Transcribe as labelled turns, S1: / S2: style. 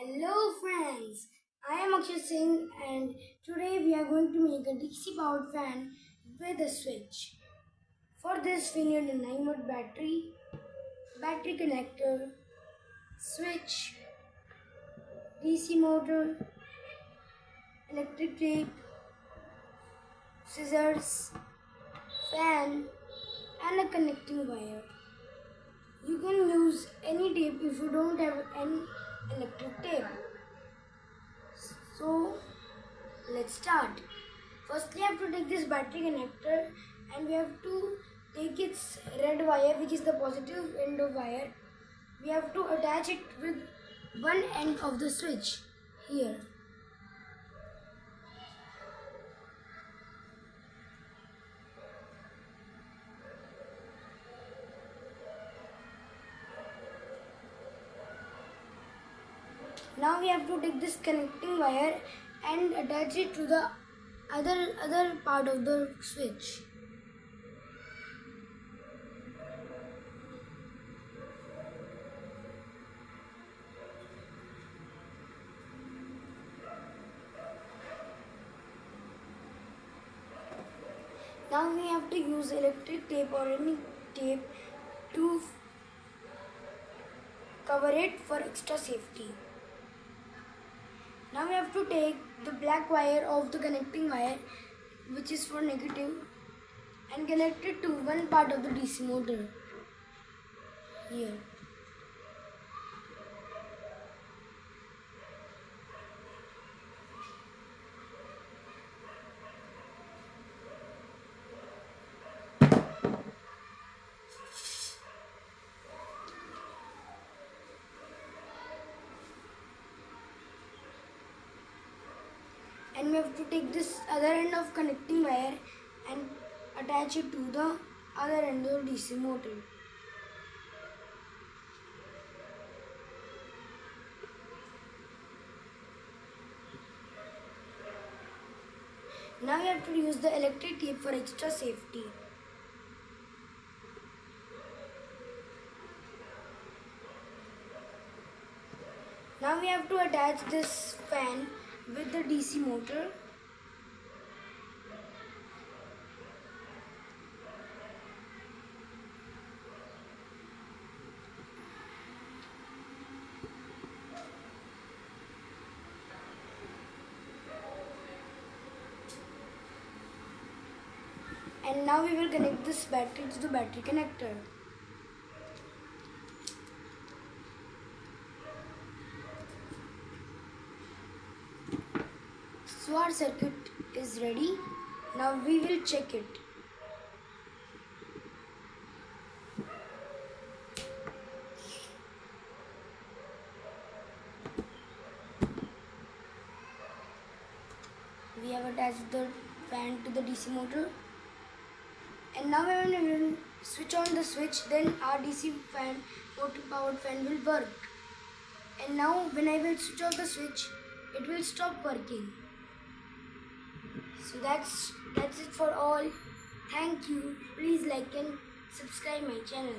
S1: Hello friends, I am Akshay Singh and today we are going to make a DC powered fan with a switch. For this we need a 9 volt battery connector, switch, DC motor, electric tape, scissors, fan and a connecting wire. You can use any tape if you don't have any electric tape. So let's start. Firstly, I have to take this battery connector and we have to take its red wire, which is the positive end of wire. We have to attach it with one end of the switch here. Now we have to take this connecting wire and attach it to the other part of the switch. Now we have to use electric tape or any tape to cover it for extra safety. Now we have to take the black wire of the connecting wire, which is for negative, and connect it to one part of the DC motor here. And we have to take this other end of connecting wire and attach it to the other end of the DC motor. Now we have to use the electric tape for extra safety. Now we have to attach this fan with the DC motor. And now we will connect this battery to the battery connector. So our circuit is ready. Now we will check it. We have attached the fan to the DC motor. And now when we will switch on the switch, then our DC fan, motor powered fan will work. And now when I will switch off the switch, it will stop working. So that's it for all. Thank you. Please like and subscribe my channel.